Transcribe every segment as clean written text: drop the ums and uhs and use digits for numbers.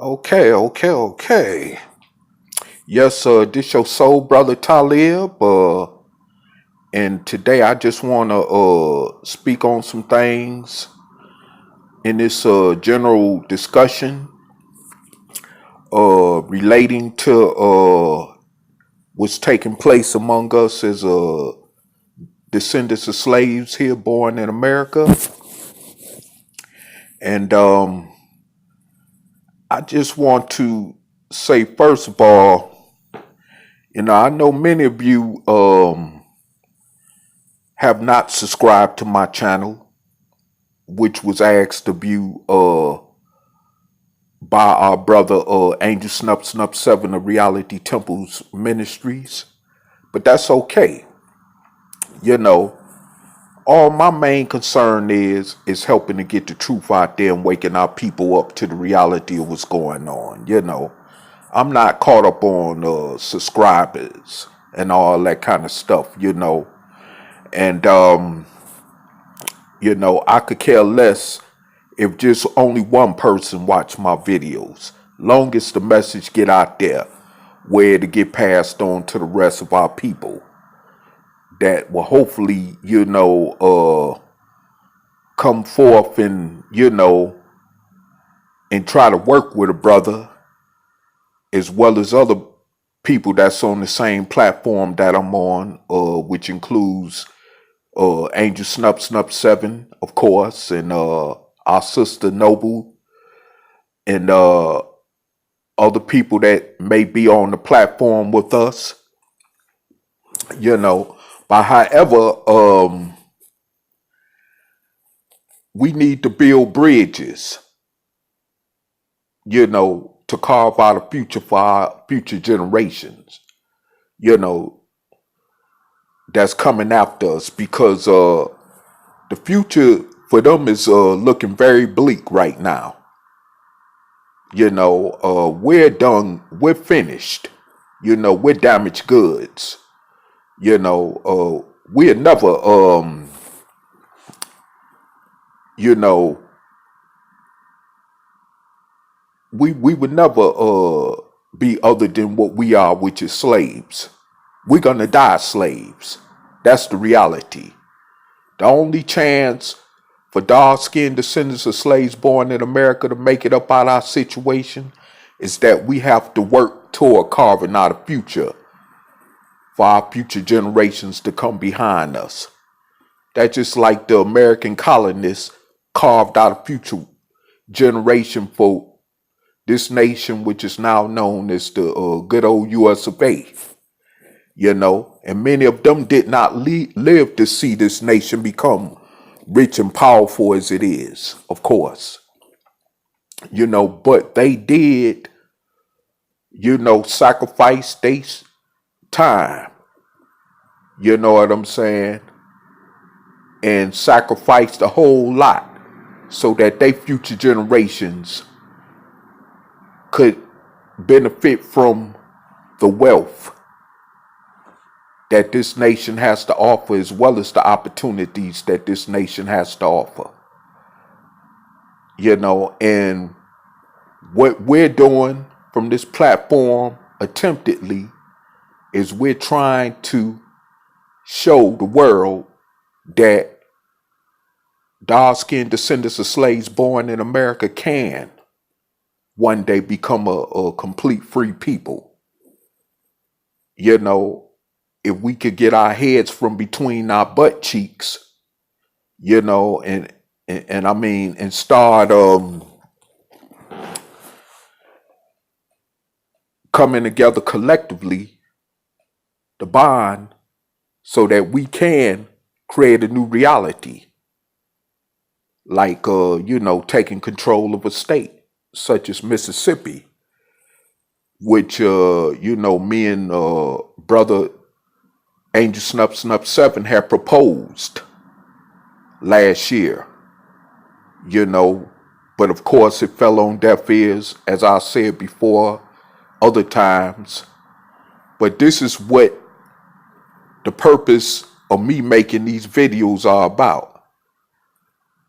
Okay. Yes, this your soul brother Taalib. And today I just want to speak on some things in this general discussion relating to what's taking place among us as descendants of slaves here born in America. And I just want to say, first of all, I know many of you have not subscribed to my channel, which was asked of you by our brother Angel Snup 7 of Reality Temples Ministries. But that's okay. All my main concern is helping to get the truth out there and waking our people up to the reality of what's going on. I'm not caught up on subscribers and all that kind of stuff, And I could care less if just only one person watch my videos. Long as the message get out there where to get passed on to the rest of our people, that will hopefully, come forth and, and try to work with a brother as well as other people that's on the same platform that I'm on, which includes Angel Snup 7, of course, and our sister Noble, and other people that may be on the platform with us, But however, we need to build bridges, to carve out a future for our future generations, that's coming after us, because the future for them is looking very bleak right now. We're done, we're finished, we're damaged goods. We'll never, we would never be other than what we are, which is slaves. We're gonna die slaves. That's the reality. The only chance for dark-skinned descendants of slaves born in America to make it up out of our situation is that we have to work toward carving out a future for our future generations to come behind us. That's just like the American colonists carved out a future generation for this nation, which is now known as the good old US of A. And many of them did not live to see this nation become rich and powerful as it is, of course. But they did, sacrifice their time, you know what I'm saying, and sacrificed a whole lot so that their future generations could benefit from the wealth that this nation has to offer, as well as the opportunities that this nation has to offer. And what we're doing from this platform attemptedly is we're trying to show the world that dark-skinned descendants of slaves born in America can one day become a complete free people. If we could get our heads from between our butt cheeks, and I mean, and start coming together collectively to bond so that we can create a new reality, like taking control of a state such as Mississippi, which me and brother Angel Snup 7 had proposed last year, but of course it fell on deaf ears, as I said before other times. But this is what the purpose of me making these videos are about,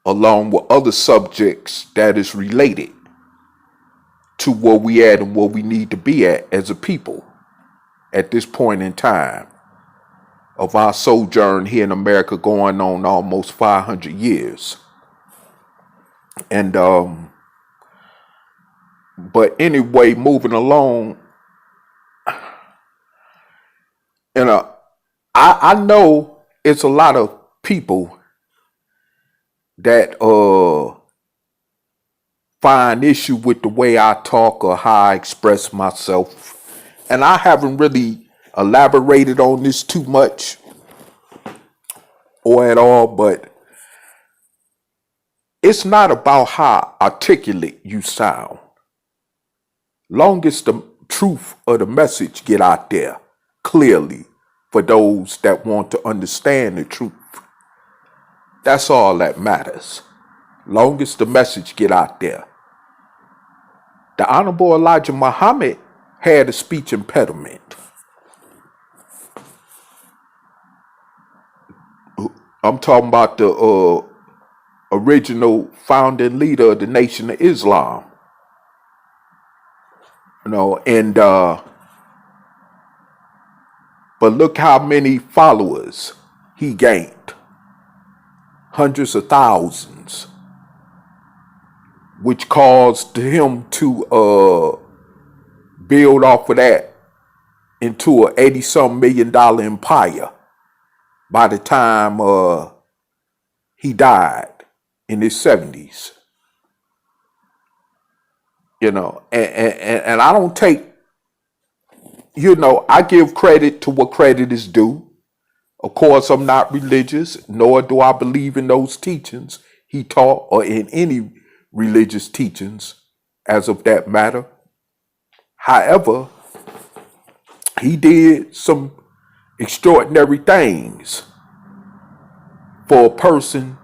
along with other subjects that is related. to where we at and where we need to be at as a people at this point in time of our sojourn here in America, going on almost 500 years. And but anyway, moving along, I know it's a lot of people that find issue with the way I talk or how I express myself. And I haven't really elaborated on this too much or at all, but it's not about how articulate you sound. Long as the truth of the message get out there clearly for those that want to understand the truth. That's all that matters. Long as the message get out there. The Honorable Elijah Muhammad had a speech impediment. I'm talking about the original founding leader of the Nation of Islam. And but look how many followers he gained. Hundreds of thousands. Which caused him to build off of that into a $80-some million empire by the time he died in his 70s. And I don't take, I give credit to what credit is due. Of course, I'm not religious, nor do I believe in those teachings he taught or in any religious teachings as of that matter. However, he did some extraordinary things for a person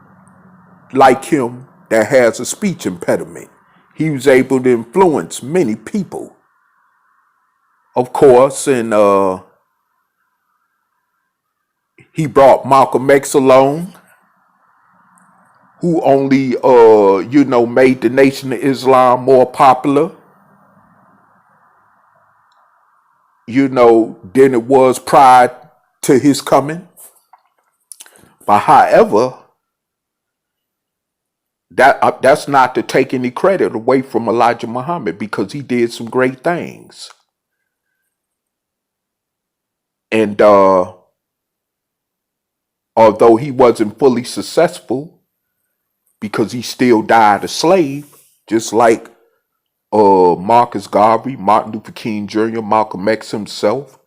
like him that has a speech impediment. He was able to influence many people, of course, and he brought Malcolm X along, who only, made the Nation of Islam more popular, than it was prior to his coming. But however, that's not to take any credit away from Elijah Muhammad, because he did some great things. And although he wasn't fully successful, because he still died a slave, just like Marcus Garvey, Martin Luther King Jr., Malcolm X himself,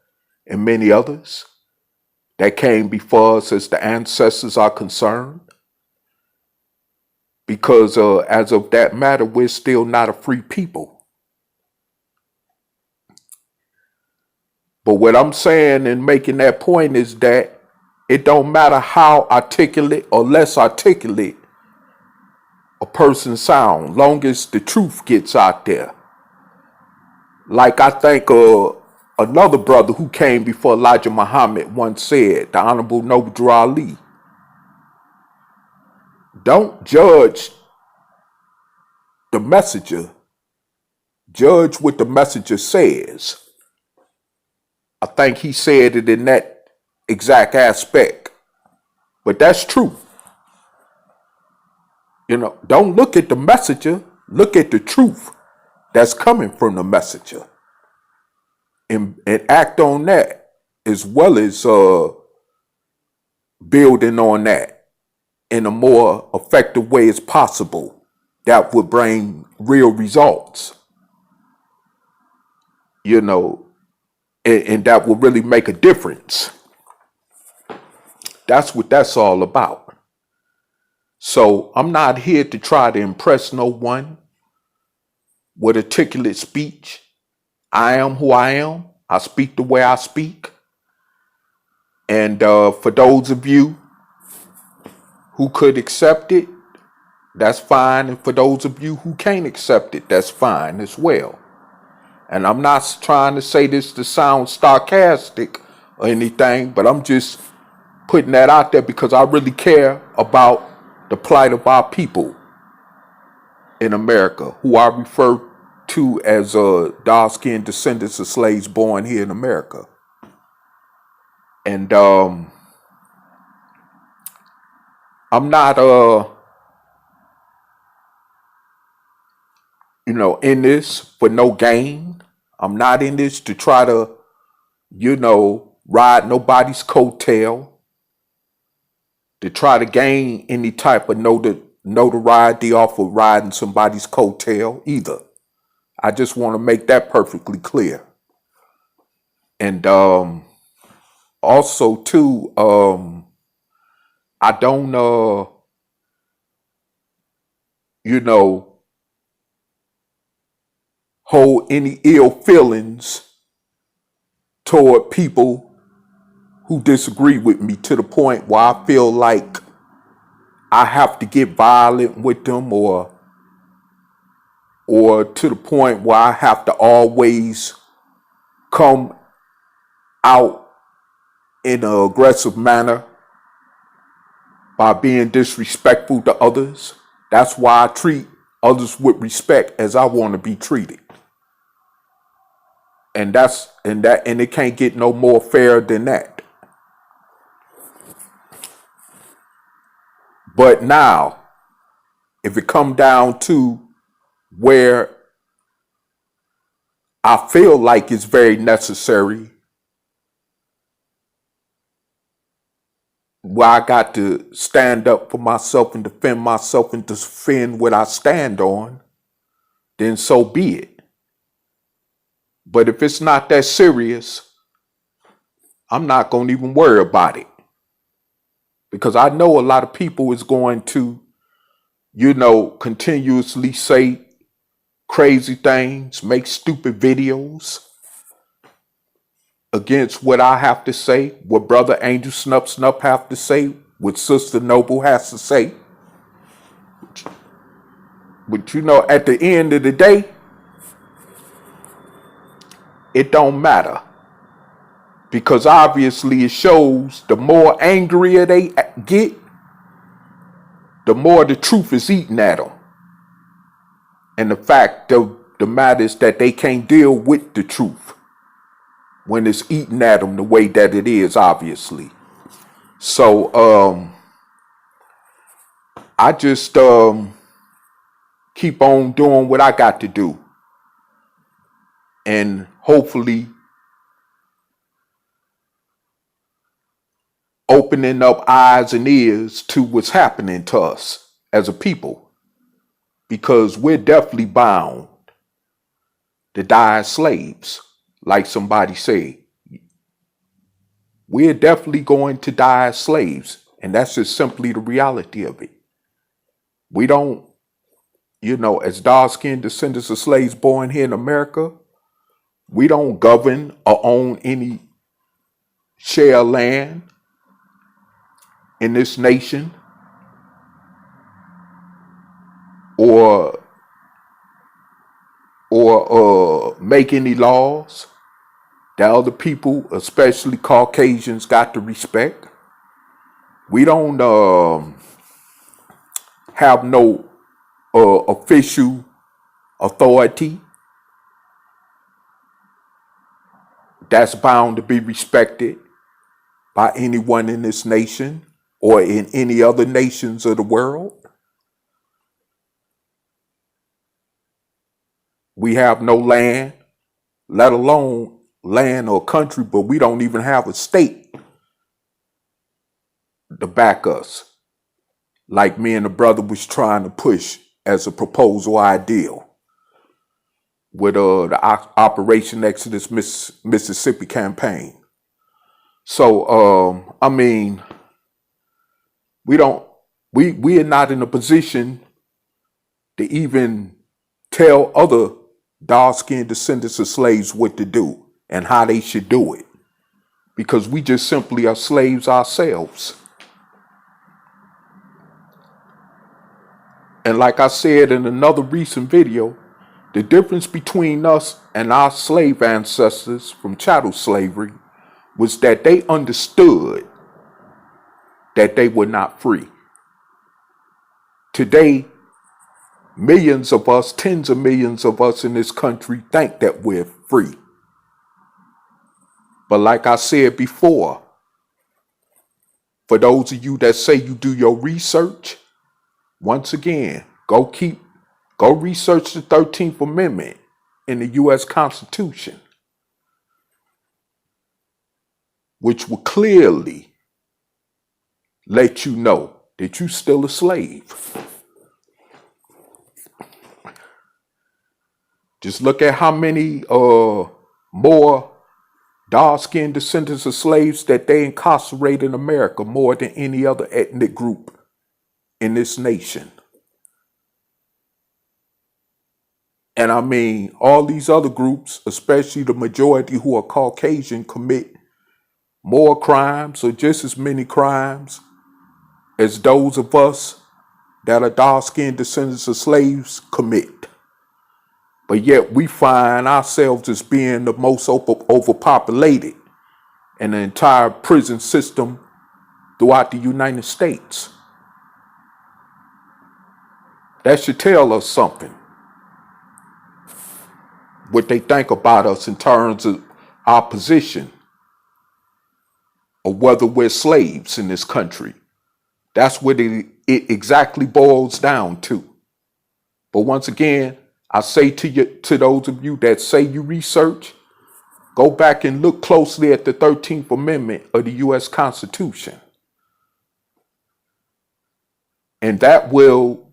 and many others that came before us as the ancestors are concerned. Because as of that matter, we're still not a free people. But what I'm saying and making that point is that it don't matter how articulate or less articulate a person sound, long as the truth gets out there. Like I think another brother who came before Elijah Muhammad once said, the Honorable Noble Ali, don't judge the messenger, judge what the messenger says. I think he said it in that exact aspect, but that's true. Don't look at the messenger, look at the truth that's coming from the messenger, and act on that, as well as building on that in a more effective way as possible that would bring real results, and that will really make a difference. That's what that's all about. So I'm not here to try to impress no one with articulate speech. I am who I am. I speak the way I speak. And for those of you who could accept it, that's fine. And for those of you who can't accept it, that's fine as well. And I'm not trying to say this to sound sarcastic or anything, but I'm just putting that out there because I really care about the plight of our people in America, who I refer too, as dark-skinned descendants of slaves born here in America. And I'm not in this for no gain. I'm not in this to try to, ride nobody's coattail, to try to gain any type of notoriety off of riding somebody's coattail either. I just want to make that perfectly clear. And also too, I don't hold any ill feelings toward people who disagree with me to the point where I feel like I have to get violent with them, or to the point where I have to always come out in an aggressive manner by being disrespectful to others. That's why I treat others with respect as I want to be treated. And it can't get no more fair than that. But now, if it come down to where I feel like it's very necessary, where I got to stand up for myself and defend myself and defend what I stand on, then so be it. But if it's not that serious, I'm not going to even worry about it. Because I know a lot of people is going to, continuously say crazy things, make stupid videos against what I have to say, what Brother Angel Snup have to say, what Sister Noble has to say. But at the end of the day, it don't matter. Because obviously it shows the more angrier they get, the more the truth is eating at them. And the fact of the matter is that they can't deal with the truth when it's eating at them the way that it is, obviously. So I just keep on doing what I got to do. And hopefully opening up eyes and ears to what's happening to us as a people, because we're definitely bound to die as slaves. Like somebody said, we're definitely going to die as slaves, and that's just simply the reality of it. We don't, as dark-skinned descendants of slaves born here in America, we don't govern or own any share of land in this nation, or make any laws that other people, especially Caucasians, got to respect. We don't have no official authority that's bound to be respected by anyone in this nation or in any other nations of the world. We have no land, let alone land or country, but we don't even have a state to back us, like me and the brother was trying to push as a proposal ideal with the Operation Exodus Mississippi campaign. So, we are not in a position to even tell other dark-skinned descendants of slaves what to do and how they should do it, because we just simply are slaves ourselves. And like I said in another recent video, the difference between us and our slave ancestors from chattel slavery was that they understood that they were not free. Today, millions of us, tens of millions of us in this country think that we're free. But like I said before, for those of you that say you do your research, once again, go research the 13th Amendment in the U.S. Constitution, which will clearly let you know that you're still a slave. Just look at how many more dark-skinned descendants of slaves that they incarcerate in America, more than any other ethnic group in this nation. And I mean, all these other groups, especially the majority who are Caucasian, commit more crimes or just as many crimes as those of us that are dark-skinned descendants of slaves commit. But yet we find ourselves as being the most overpopulated in the entire prison system throughout the United States. That should tell us something. What they think about us in terms of our position, or whether we're slaves in this country. That's what it exactly boils down to. But once again, I say to those of you that say you research, go back and look closely at the 13th Amendment of the U.S. Constitution. And that will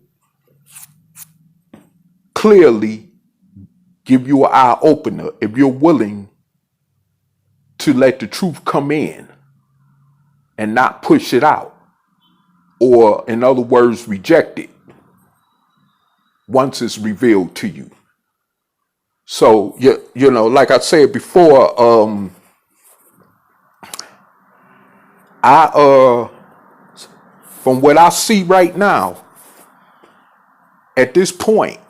clearly give you an eye opener if you're willing to let the truth come in and not push it out, or in other words, reject it once it's revealed to you. So, you know, like I said before, from what I see right now, at this point,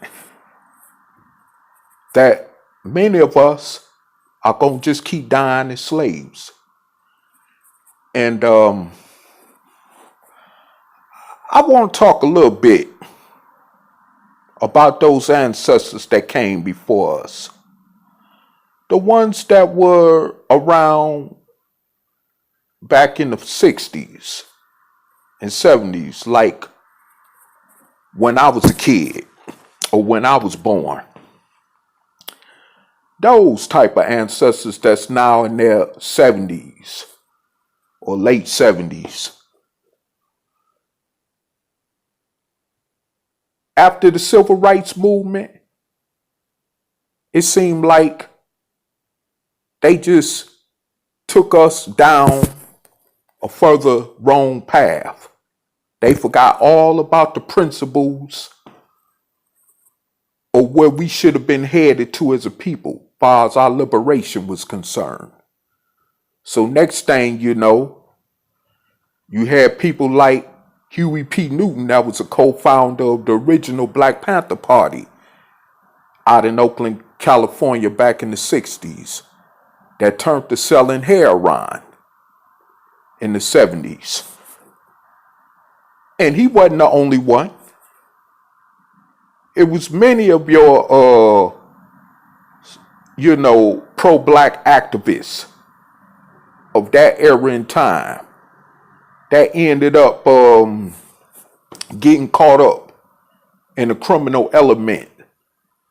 that many of us are going to just keep dying as slaves. And I want to talk a little bit about those ancestors that came before us. The ones that were around back in the 60s and 70s, like when I was a kid or when I was born. Those type of ancestors that's now in their 70s or late 70s. After the civil rights movement, it seemed like they just took us down a further wrong path. They forgot all about the principles or where we should have been headed to as a people, as far as our liberation was concerned. So next thing you know, you had people like Huey P. Newton, that was a co-founder of the original Black Panther Party out in Oakland, California back in the 60s, that turned to selling heroin in the 70s. And he wasn't the only one. It was many of your, pro-black activists of that era in time that ended up getting caught up in a criminal element,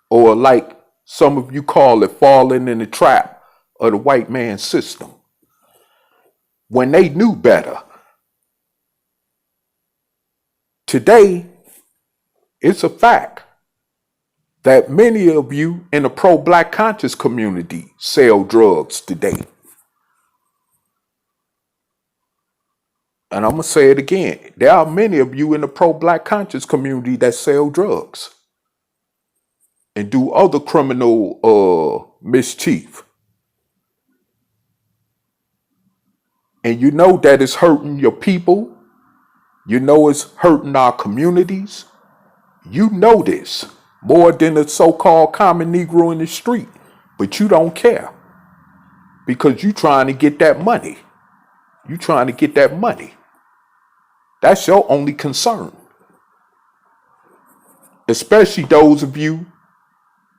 or like some of you call it, falling in the trap of the white man system, when they knew better. Today, it's a fact that many of you in the pro-black conscious community sell drugs today. And I'm going to say it again. There are many of you in the pro-black conscious community that sell drugs and do other criminal mischief. And you know that it's hurting your people. You know it's hurting our communities. You know this more than the so-called common Negro in the street. But you don't care because you're trying to get that money. You're trying to get that money. That's your only concern. especially those of you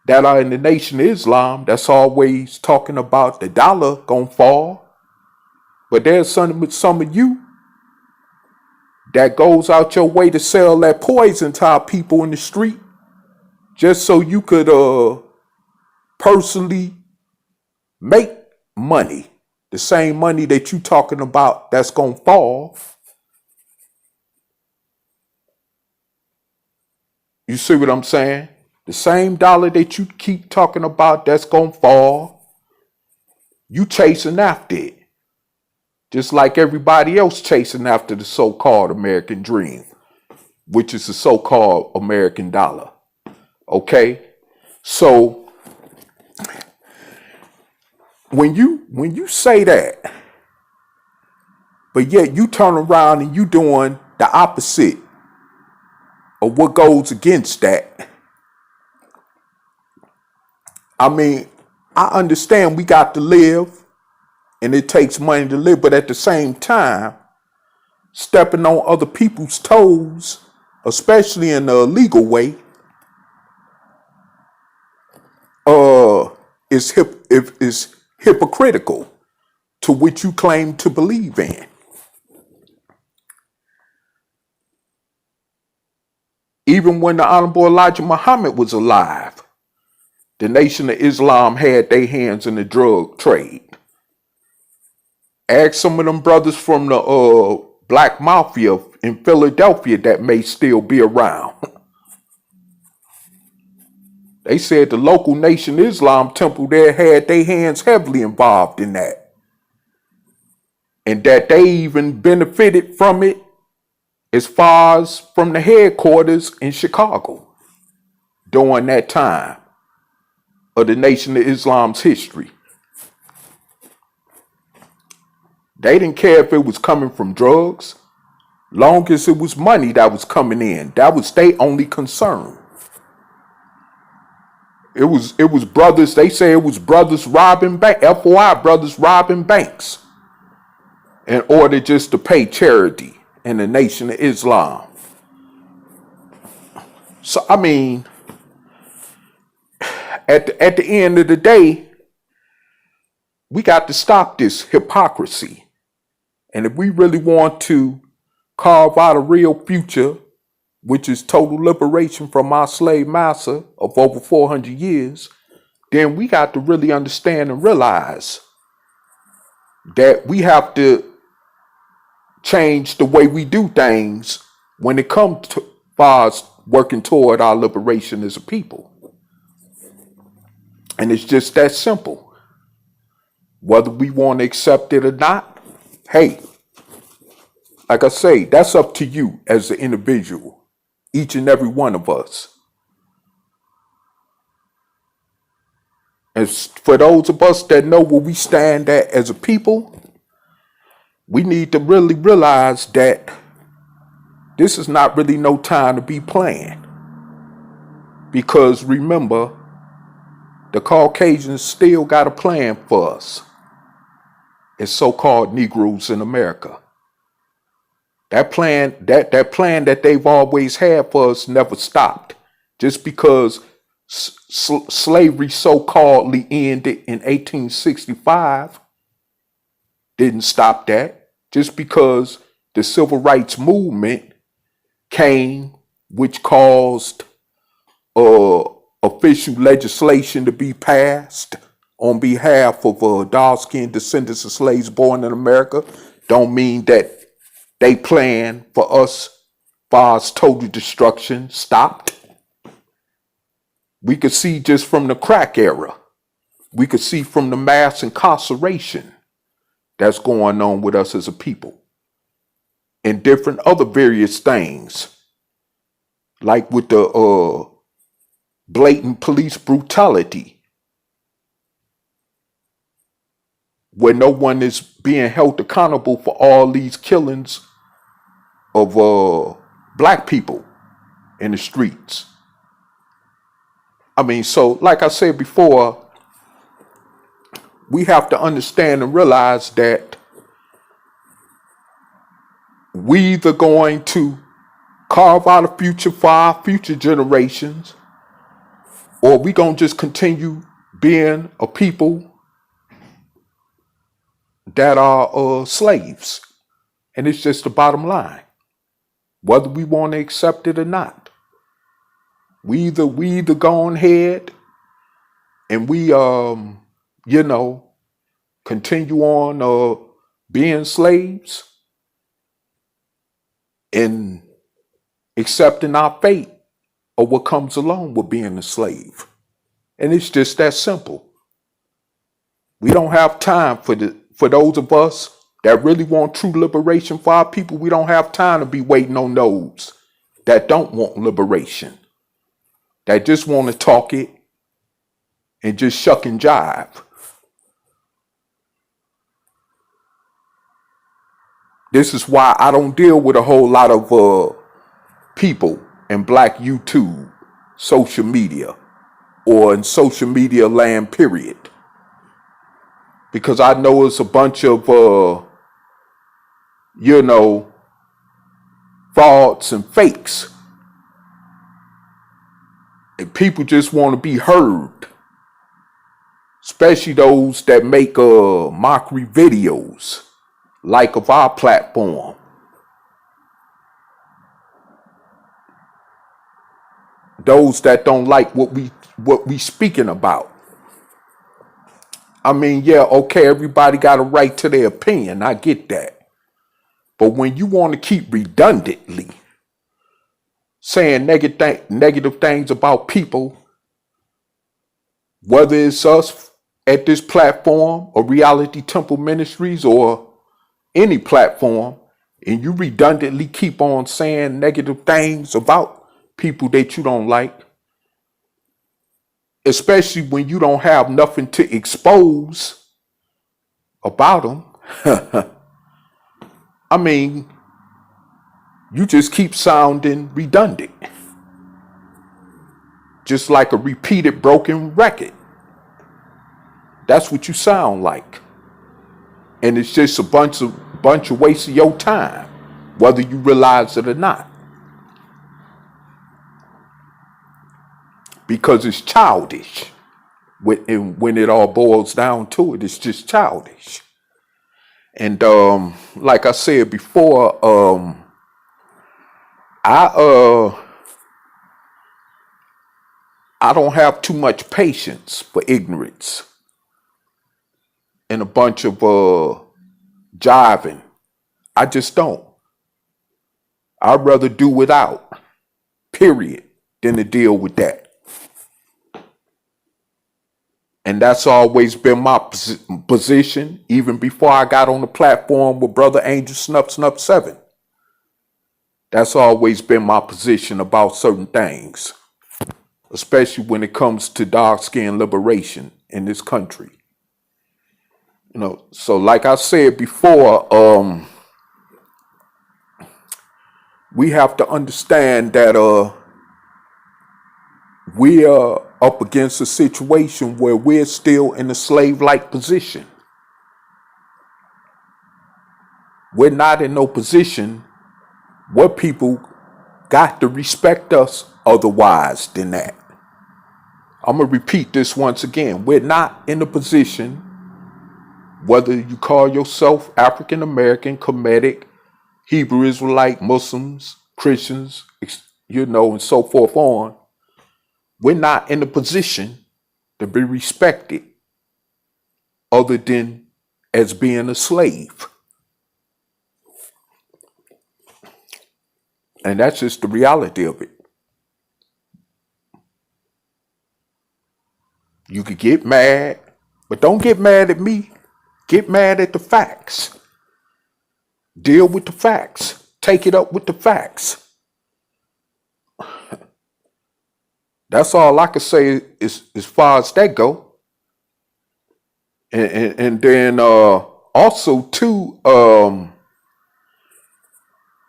that are in the Nation of Islam, that's always talking about the dollar gonna fall. But there's some of you that goes out your way to sell that poison to our people in the street just so you could personally make money. The same money that you talking about that's gonna fall. You see what I'm saying? The same dollar that you keep talking about that's gonna fall, you chasing after it. Just like everybody else chasing after the so-called American dream, which is the so-called American dollar. Okay? So when you say that, but yet you turn around and you doing the opposite of what goes against that. I mean, I understand we got to live and it takes money to live, but at the same time, stepping on other people's toes, especially in a legal way, is hypocritical to what you claim to believe in. Even when the Honorable Elijah Muhammad was alive, the Nation of Islam had their hands in the drug trade. Ask some of them brothers from the Black Mafia in Philadelphia that may still be around. They said the local Nation Islam temple there had their hands heavily involved in that. And that they even benefited from it as far as from the headquarters in Chicago during that time of the Nation of Islam's history. They didn't care if it was coming from drugs, long as it was money that was coming in. That was their only concern. It was brothers, they say it was brothers robbing banks, FOI brothers robbing banks in order just to pay charity in the Nation of Islam. So, I mean, at the end of the day, we got to stop this hypocrisy. And if we really want to carve out a real future, which is total liberation from our slave master of over 400 years, then we got to really understand and realize that we have to change the way we do things when it comes to far as working toward our liberation as a people. And it's just that simple. Whether we want to accept it or not, hey, like I say, that's up to you as an individual, each and every one of us. As for those of us that know where we stand at as a people, we need to really realize that this is not really no time to be playing. Because remember, the Caucasians still got a plan for us as so-called Negroes in America. That plan that they've always had for us never stopped. Just because slavery so-calledly ended in 1865 didn't stop that. Just because the civil rights movement came, which caused official legislation to be passed on behalf of dark-skinned descendants of slaves born in America, don't mean that they plan for us far as total destruction stopped. We could see just from the crack era. We could see from the mass incarceration that's going on with us as a people. And different other various things. Like with the blatant police brutality. Where no one is being held accountable for all these killings of black people in the streets. I mean, so like I said before, we have to understand and realize that we either going to carve out a future for our future generations, or we gonna just continue being a people that are slaves. And it's just the bottom line, whether we want to accept it or not. We either go on ahead and we continue on being slaves and accepting our fate, or what comes along with being a slave. And it's just that simple. We don't have time for those of us that really want true liberation for our people. We don't have time to be waiting on those that don't want liberation, that just want to talk it and just shuck and jive. This is why I don't deal with a whole lot of people in Black YouTube, social media, or in social media land, period. Because I know it's a bunch of, frauds and fakes. And people just want to be heard. Especially those that make mockery videos, like of our platform. Those that don't like what we speaking about. I mean, yeah, okay, everybody got a right to their opinion. I get that. But when you want to keep redundantly saying negative things about people, whether it's us at this platform or Reality Temple Ministries or any platform, and you redundantly keep on saying negative things about people that you don't like, especially when you don't have nothing to expose about them, I mean, you just keep sounding redundant. Just like a repeated broken record. That's what you sound like. And it's just a bunch of waste of your time, whether you realize it or not. Because it's childish. When it all boils down to it, it's just childish. And like I said before, I don't have too much patience for ignorance and a bunch of jiving. I just don't. I'd rather do without, period, than to deal with that. And that's always been my position, even before I got on the platform with Brother Angel Snuff 7. That's always been my position about certain things, especially when it comes to dark skin liberation in this country. So like I said before, we have to understand that we are up against a situation where we're still in a slave-like position. We're not in no position where people got to respect us otherwise than that. I'm going to repeat this once again. We're not in a position, whether you call yourself African American, Kemetic, Hebrew Israelite, Muslims, Christians, and so forth on. We're not in a position to be respected other than as being a slave. And that's just the reality of it. You could get mad, but don't get mad at me. Get mad at the facts. Deal with the facts. Take it up with the facts. That's all I can say as far as that go. And then also too,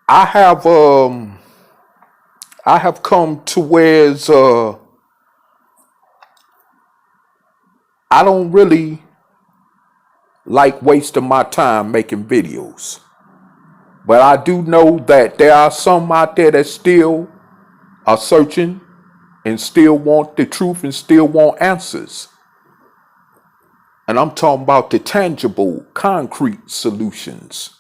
I have come to whereas I don't really like wasting my time making videos. But I do know that there are some out there that still are searching and still want the truth and still want answers. And I'm talking about the tangible, concrete solutions.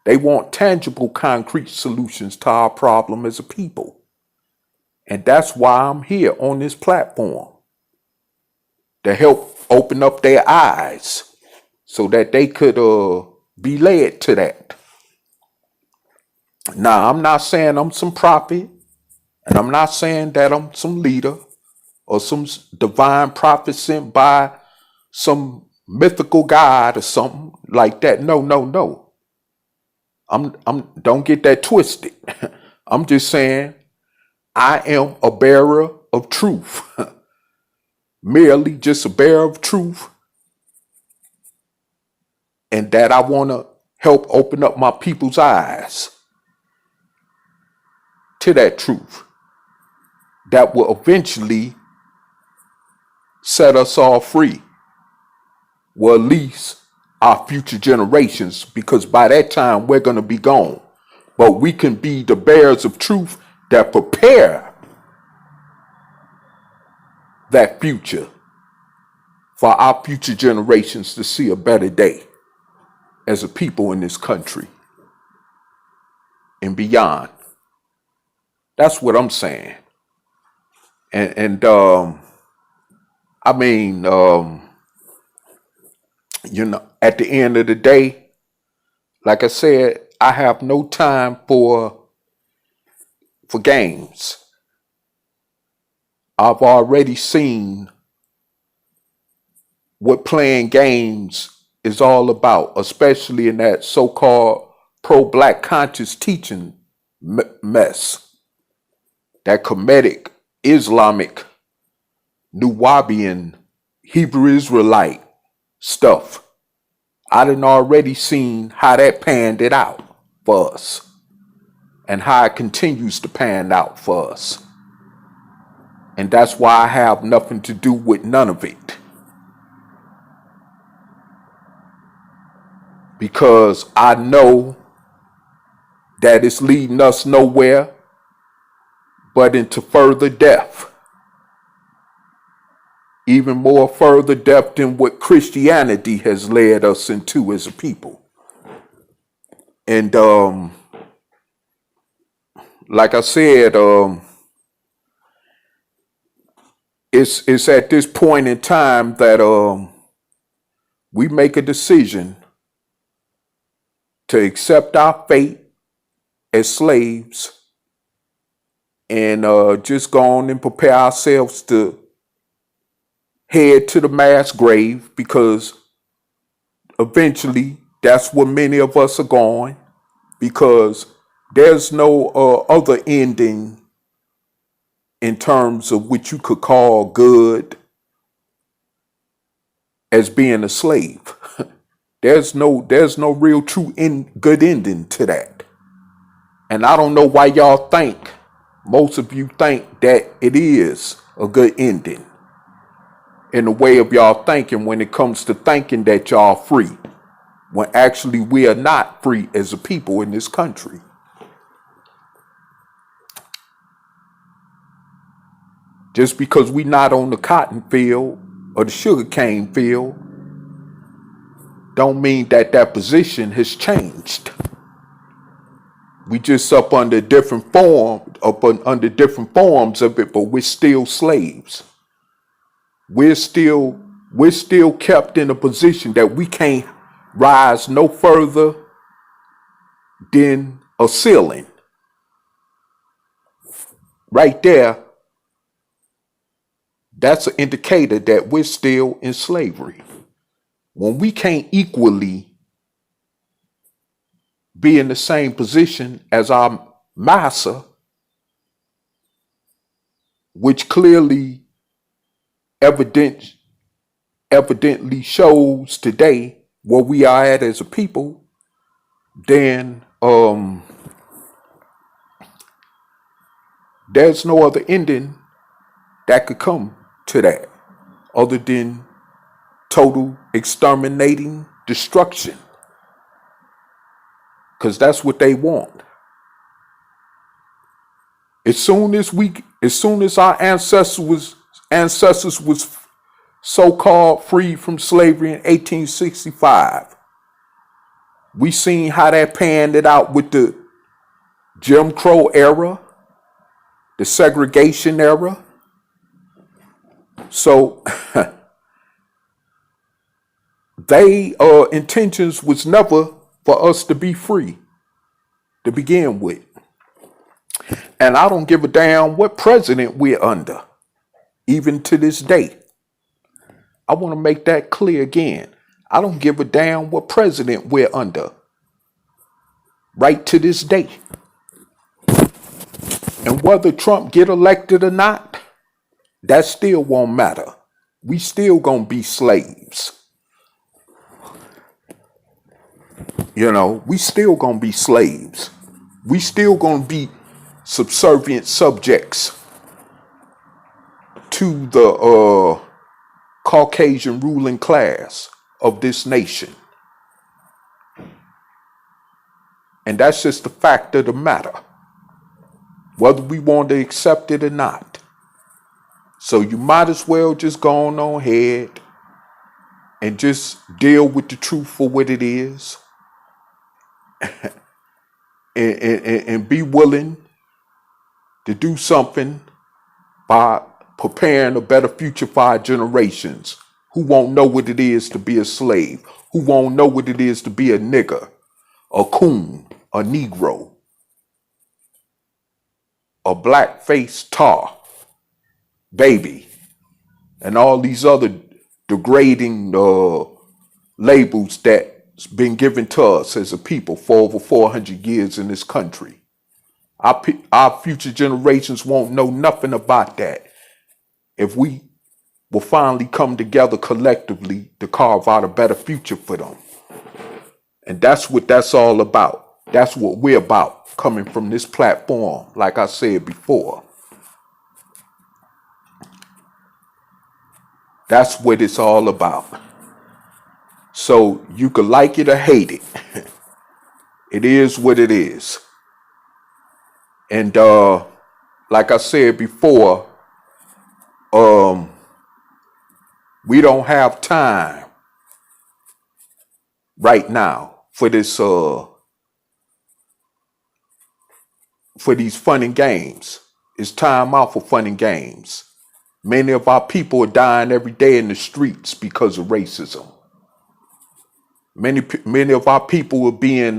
They want tangible, concrete solutions to our problem as a people. And that's why I'm here on this platform, to help open up their eyes so that they could be led to that. Now, I'm not saying I'm some prophet, and I'm not saying that I'm some leader or some divine prophet sent by some mythical god or something like that. No. I'm don't get that twisted. I'm just saying I am a bearer of truth. Merely just a bearer of truth. And that I want to help open up my people's eyes to that truth that will eventually set us all free. Well, at least our future generations, because by that time we're going to be gone. But we can be the bearers of truth that prepare that future for our future generations to see a better day as a people in this country and beyond. That's what I'm saying. And I mean, at the end of the day, like I said, I have no time for games. I've already seen what playing games is all about, especially in that so-called pro-black conscious teaching mess, that Kemetic, Islamic, Nuwabian, Hebrew Israelite stuff. I done already seen how that panned it out for us and how it continues to pan out for us. And that's why I have nothing to do with none of it. Because I know that it's leading us nowhere but into further death. Even more further death than what Christianity has led us into as a people. And like I said, it's at this point in time that we make a decision to accept our fate as slaves and just go on and prepare ourselves to head to the mass grave, because eventually that's where many of us are going, because there's no other ending in terms of what you could call good as being a slave. There's no real true good ending to that. And I don't know why y'all think, most of you think that it is a good ending in the way of y'all thinking when it comes to thinking that y'all free, when actually we are not free as a people in this country. Just because we not on the cotton field or the sugarcane field don't mean that that position has changed. We just up under different under different forms of it, but we're still slaves. We're still kept in a position that we can't rise no further than a ceiling. Right there, that's an indicator that we're still in slavery. When we can't equally be in the same position as our master, which clearly evidently shows today where we are at as a people, then there's no other ending that could come to that other than total exterminating destruction. because that's what they want. As soon as our ancestors was so-called freed from slavery in 1865, we seen how that panned it out with the Jim Crow era, the segregation era. So they intentions was never for us to be free to begin with. And I don't give a damn what president we're under, even to this day. I want to make that clear again. I don't give a damn what president we're under, right to this day. And whether Trump get elected or not, that still won't matter. We still gonna be slaves. We still gonna be slaves. We still gonna be subservient subjects to the Caucasian ruling class of this nation. And that's just the fact of the matter, whether we want to accept it or not. So you might as well just go on ahead and just deal with the truth for what it is, and be willing to do something by preparing a better future for our generations who won't know what it is to be a slave, who won't know what it is to be a nigger, a coon, a Negro, a black-faced tar, baby, and all these other degrading labels that's been given to us as a people for over 400 years in this country. Our future generations won't know nothing about that if we will finally come together collectively to carve out a better future for them. And that's what that's all about. That's what we're about coming from this platform, like I said before. That's what it's all about. So you could like it or hate it. It is what it is. And like I said before, we don't have time right now for this for these fun and games. It's time out for fun and games. Many of our people are dying every day in the streets because of racism. Many of our people are being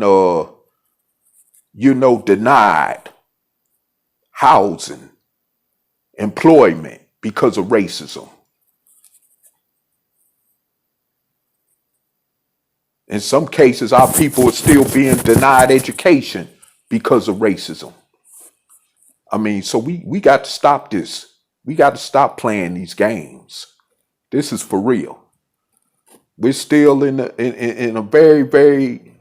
denied housing, employment because of racism. In some cases, our people are still being denied education because of racism. So we got to stop this. We got to stop playing these games. This is for real. We're still in a very, very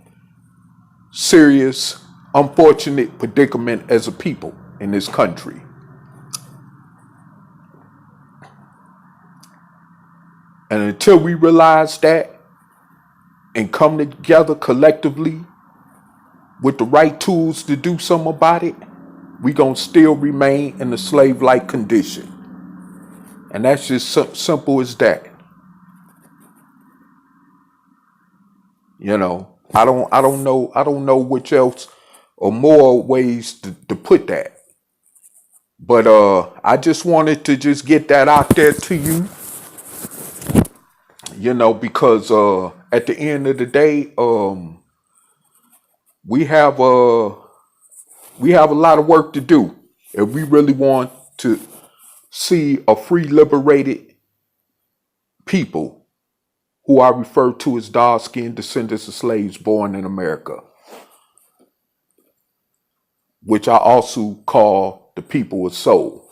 serious, unfortunate predicament as a people in this country. And until we realize that and come together collectively with the right tools to do something about it, we're going to still remain in a slave-like condition. And that's just simple as that. I don't know which else or more ways to put that. But I just wanted to just get that out there to you. Because at the end of the day, we have a lot of work to do if we really want to see a free, liberated people who I refer to as dark-skinned descendants of slaves born in America, which I also call the people of soul.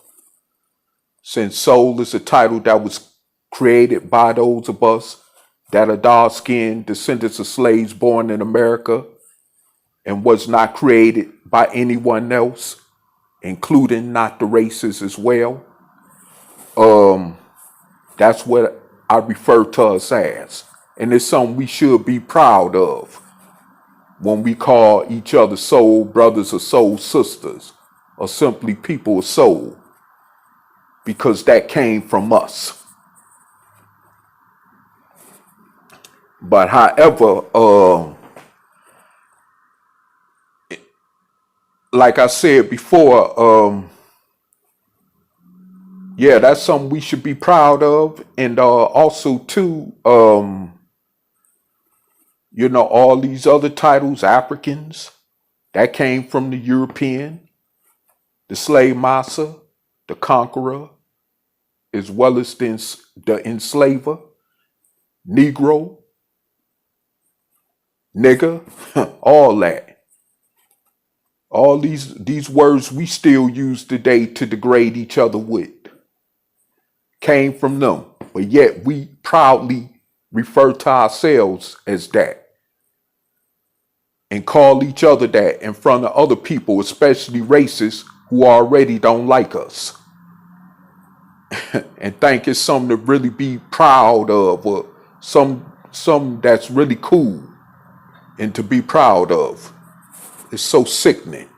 Since soul is a title that was created by those of us that are dark-skinned descendants of slaves born in America and was not created by anyone else, including not the races as well. That's what I refer to us as. And it's something we should be proud of. when we call each other soul brothers or soul sisters, or simply people of soul, because that came from us. But however, like I said before, yeah, that's something we should be proud of. And also too, you know, all these other titles, Africans, that came from the European, the slave master, the conqueror, as well as the enslaver, Negro, nigger, all that. All these words we still use today to degrade each other with came from them. But yet we proudly refer to ourselves as that and call each other that in front of other people, especially racists who already don't like us. And think it's something to really be proud of, or some that's really cool and to be proud of. It's so sickening.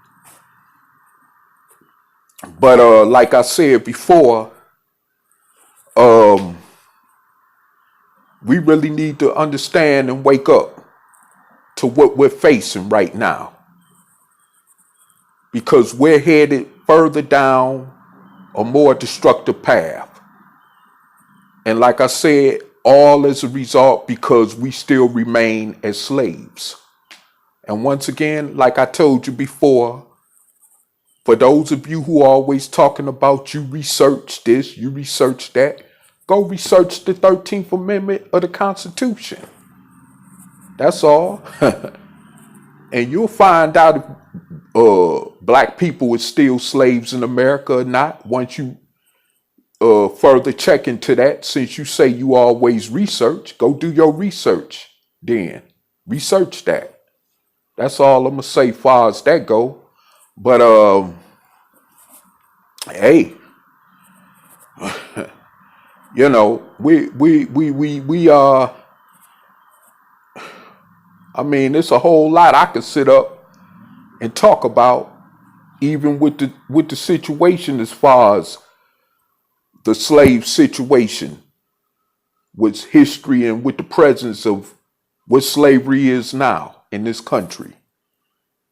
But like I said before, we really need to understand and wake up to what we're facing right now, because we're headed further down a more destructive path. And like I said, all as a result because we still remain as slaves. And once again, like I told you before, for those of you who are always talking about you research this, you research that, go research the 13th Amendment of the Constitution. That's all. And you'll find out if black people are still slaves in America or not once you further check into that. Since you say you always research, go do your research then. Research that. That's all I'm going to say as far as that go. But, hey, you know, we I mean, it's a whole lot I could sit up and talk about, even with the situation as far as the slave situation, with history and with the presence of what slavery is now in this country.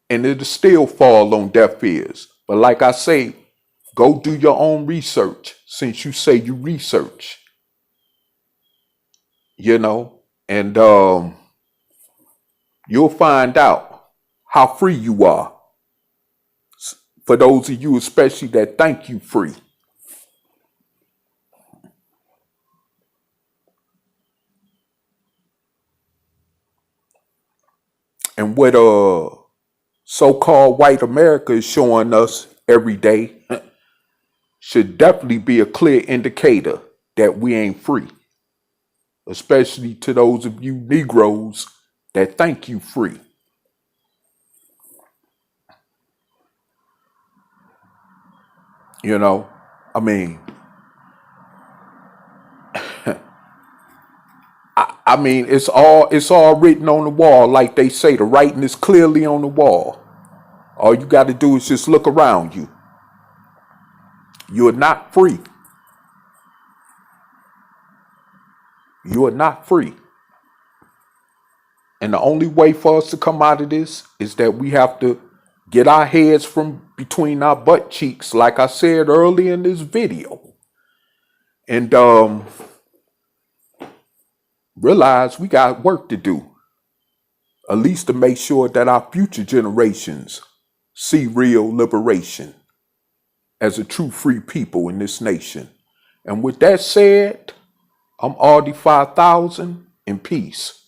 And it'll still fall on deaf ears. But like I say, go do your own research, since you say you research. You know, and you'll find out how free you are. For those of you especially that think you free. And what so-called white America is showing us every day should definitely be a clear indicator that we ain't free. Especially to those of you Negroes that think you free. You know, I mean, I mean, it's all written on the wall. Like they say, the writing is clearly on the wall. All you got to do is just look around you. You are not free. You are not free. And the only way for us to come out of this is that we have to get our heads from between our butt cheeks, like I said earlier in this video. And realize we got work to do. At least to make sure that our future generations see real liberation as a true free people in this nation. And with that said, I'm RD 5000 in peace.